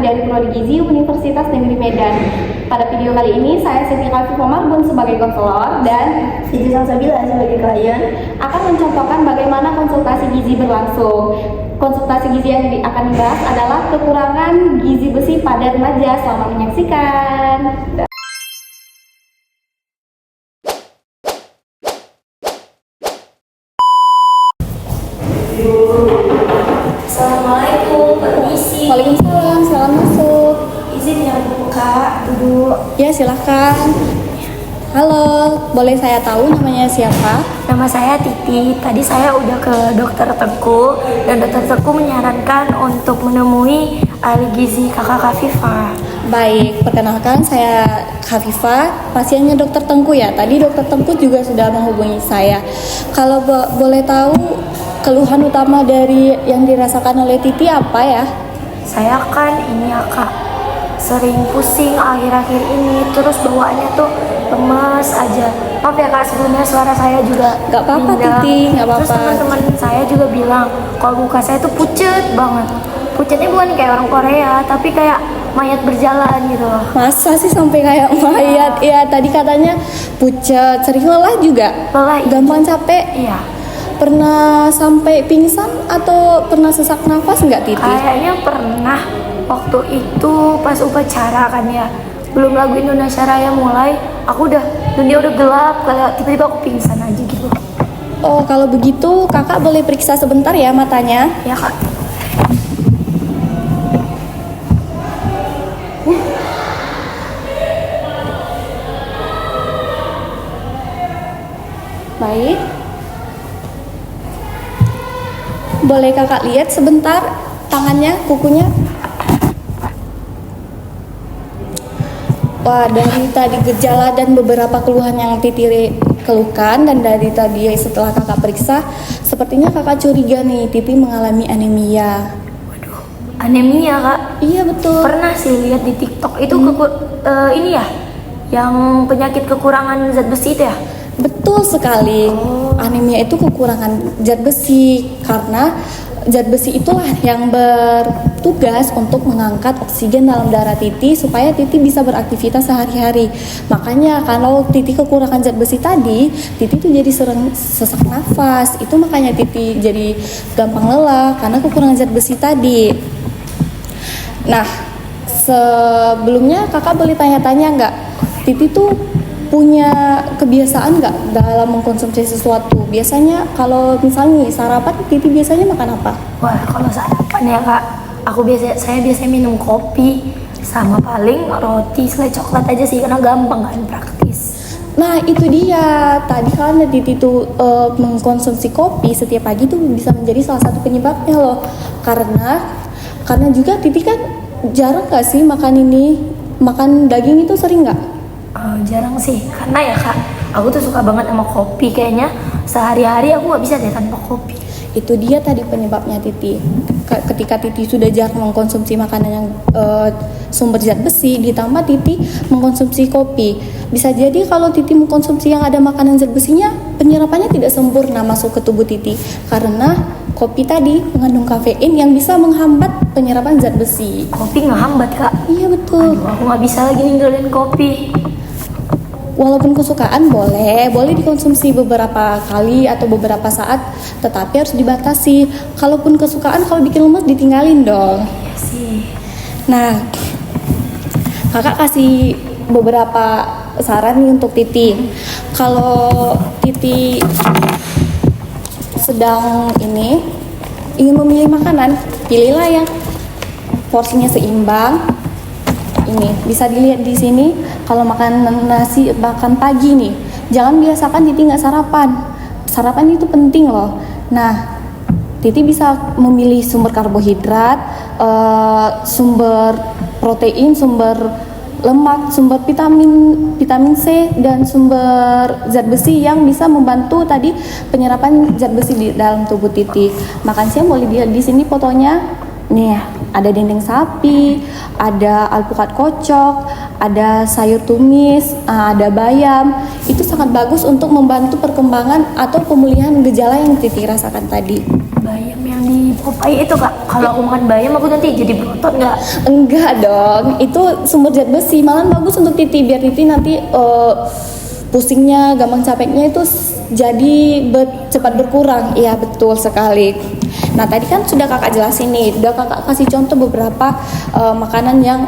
dari Prodi Gizi Universitas Negeri Medan. Pada video kali ini, saya Siti Khafifah Marbun sebagai konselor dan Siti Salsabila sebagai klien akan mencontohkan bagaimana konsultasi gizi berlangsung. Konsultasi gizi yang akan dibahas adalah kekurangan gizi besi pada remaja. Selamat menyaksikan. Assalamualaikum, permisi. Waalaikumsalam, salam masuk. Izin ya Bu, Kak, duduk. Ya, silahkan. Halo, boleh saya tahu namanya siapa? Nama saya Titi. Tadi saya udah ke dokter Teguh dan dokter Teguh menyarankan untuk menemui ahli gizi Kakak Khafifah. Baik, perkenalkan saya Khafifah, pasiennya dokter Tengku ya. Tadi dokter Tengku juga sudah menghubungi saya. Kalau boleh tahu keluhan utama dari yang dirasakan oleh Titi apa ya? Saya kan ini ya Kak, sering pusing akhir-akhir ini, terus bawaannya tuh lemes aja. Maaf ya Kak, sebelumnya suara saya juga Gak apa-apa pindah. Titi, gak Terus apa-apa. teman-teman saya juga bilang kalau muka saya tuh pucet banget. Pucetnya bukan kayak orang Korea, tapi kayak mayat berjalan gitu loh. Masa sih sampai kayak mayat? Ya tadi katanya pucat, sering lelah juga? Lelah, iya. Gampang capek? Iya, Pernah sampai pingsan atau pernah sesak nafas nggak Titi? kayaknya pernah waktu itu pas upacara kan ya. Belum lagu Indonesia Raya mulai, aku udah dunia udah gelap, kayak tiba-tiba aku pingsan aja gitu. Oh, kalau begitu kakak boleh periksa sebentar ya matanya. Ya Kak. Baik. Boleh kakak lihat sebentar tangannya, kukunya? Wah, dari tadi gejala dan beberapa keluhan yang Titi keluhkan dan dari tadi setelah kakak periksa, sepertinya kakak curiga nih Titi mengalami anemia. Waduh, anemia Kak. Iya betul. Pernah sih lihat di TikTok itu ini ya, yang penyakit kekurangan zat besi itu ya. Betul sekali. Anemia itu kekurangan zat besi karena zat besi itulah yang bertugas untuk mengangkat oksigen dalam darah Titi supaya Titi bisa beraktivitas sehari-hari. Makanya kalau Titi kekurangan zat besi tadi, Titi tuh jadi sering sesak nafas. Itu makanya Titi jadi gampang lelah karena kekurangan zat besi tadi. Nah, sebelumnya kakak boleh tanya-tanya nggak? Titi tuh punya kebiasaan nggak dalam mengkonsumsi sesuatu? Biasanya kalau misalnya sarapan, Titi biasanya makan apa? Wah, kalau sarapan ya Kak, saya biasanya minum kopi sama paling roti selai coklat aja sih karena gampang kan, praktis. Nah itu dia, tadi kan Titi tuh mengkonsumsi kopi setiap pagi tuh bisa menjadi salah satu penyebabnya loh. Karena juga Titi kan jarang nggak sih makan daging itu sering nggak? Jarang sih, karena ya Kak, aku tuh suka banget sama kopi. Kayaknya sehari-hari aku nggak bisa deh tanpa kopi. Itu dia tadi penyebabnya Titi. Ketika Titi sudah jarang mengkonsumsi makanan yang sumber zat besi, ditambah Titi mengkonsumsi kopi, bisa jadi kalau Titi mengkonsumsi yang ada makanan zat besinya, penyerapannya tidak sempurna masuk ke tubuh Titi karena kopi tadi mengandung kafein yang bisa menghambat penyerapan zat besi. Kopi ngehambat Kak. Iya betul. Aduh, aku nggak bisa lagi ninggalin kopi. Walaupun kesukaan boleh dikonsumsi beberapa kali atau beberapa saat, tetapi harus dibatasi. Kalaupun kesukaan, kalau bikin lemes ditinggalin dong. Iya sih. Nah, kakak kasih beberapa saran nih untuk Titi. Kalau Titi sedang ingin memilih makanan, pilihlah yang porsinya seimbang. Ini bisa dilihat di sini. Kalau makan nasi, makan pagi nih, jangan biasakan Titi nggak sarapan. Sarapan itu penting loh. Nah, Titi bisa memilih sumber karbohidrat, sumber protein, sumber lemak, sumber vitamin C dan sumber zat besi yang bisa membantu tadi penyerapan zat besi di dalam tubuh Titi. Makan siang boleh dilihat di sini fotonya. Nih, ada dendeng sapi, ada alpukat kocok, ada sayur tumis, ada bayam. Itu sangat bagus untuk membantu perkembangan atau pemulihan gejala yang Titi rasakan tadi. Bayam yang di Popeye itu kak, kalau aku makan bayam aku nanti jadi berotot nggak? Enggak dong, itu sumber zat besi, malah bagus untuk Titi biar Titi nanti pusingnya, gampang capeknya itu jadi cepat berkurang. Iya betul sekali. Nah tadi kan sudah kakak jelasin nih, udah kakak kasih contoh beberapa makanan yang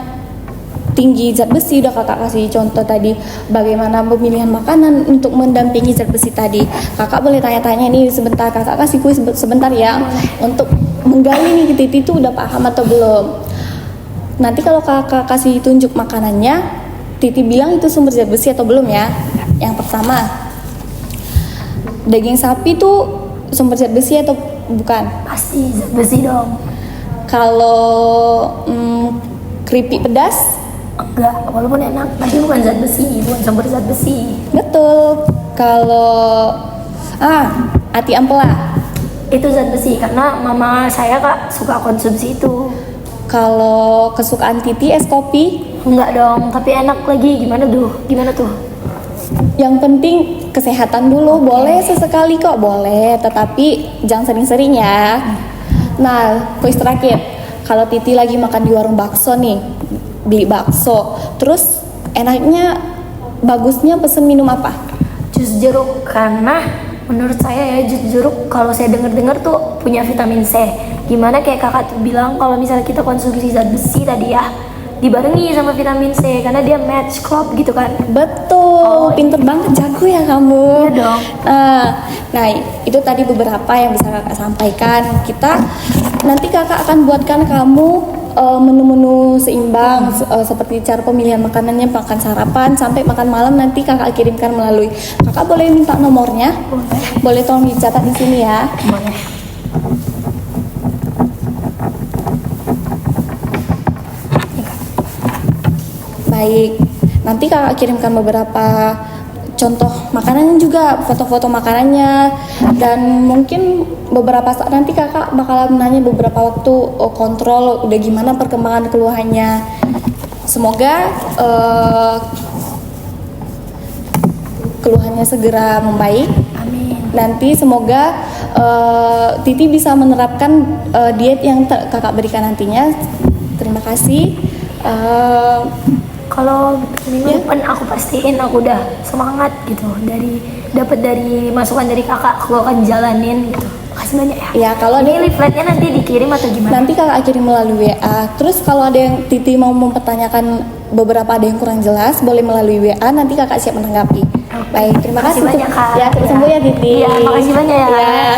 tinggi zat besi, udah kakak kasih contoh tadi bagaimana pemilihan makanan untuk mendampingi zat besi tadi. Kakak boleh tanya-tanya nih sebentar, kakak kasih kuis sebentar ya untuk menggali nih Titi itu udah paham atau belum. Nanti kalau kakak kasih tunjuk makanannya, Titi bilang itu sumber zat besi atau belum ya. Yang pertama, daging sapi tuh sumber zat besi atau bukan? Pasti zat besi dong. Kalau keripik pedas? Enggak, walaupun enak, tapi bukan zat besi, bukan sumber zat besi. Betul. Kalau ati ampela? Itu zat besi, karena mama saya kak suka konsumsi itu. Kalau kesukaan Titi es kopi? Enggak dong, tapi enak lagi. Gimana tuh? Yang penting kesehatan dulu. Boleh sesekali kok, boleh, tetapi jangan sering-sering ya. Nah, kuis terakhir. Kalau Titi lagi makan di warung bakso nih, beli bakso, terus enaknya bagusnya pesen minum apa? Jus jeruk, karena menurut saya ya jus jeruk kalau saya dengar tuh punya vitamin C. Gimana kayak kakak tuh bilang kalau misalnya kita konsumsi zat besi tadi ya, dibarengi sama vitamin C karena dia match klop gitu kan. Betul, pinter banget, jago ya kamu. Iya dong. Nah itu tadi beberapa yang bisa kakak sampaikan. Nanti kakak akan buatkan kamu menu-menu seimbang seperti cara pemilihan makanannya, makan sarapan sampai makan malam, nanti kakak kirimkan melalui. Kakak boleh minta nomornya? Boleh tolong dicatat di sini ya. Boleh. Baik, nanti kakak kirimkan beberapa contoh makanannya juga, foto-foto makanannya, dan mungkin beberapa saat nanti kakak bakalan nanya beberapa waktu kontrol udah gimana perkembangan keluhannya. Semoga keluhannya segera membaik. Amin. Nanti semoga Titi bisa menerapkan diet yang kakak berikan nantinya. Terima kasih. Kalau minggu depan aku pastiin aku udah semangat gitu dapat dari masukan dari kakak, aku akan jalanin gitu. Makasih banyak ya. Ya kalau Ini leafletnya nanti dikirim atau gimana? nanti kakak kirim melalui WA. Terus kalau ada yang Titi mau mempertanyakan beberapa ada yang kurang jelas, boleh melalui WA. Nanti kakak siap menanggapi. Baik, terima kasih. Makasih banyak, Kak. Ya, cepat sembuh ya Titi. Iya, makasih banyak ya. Ya.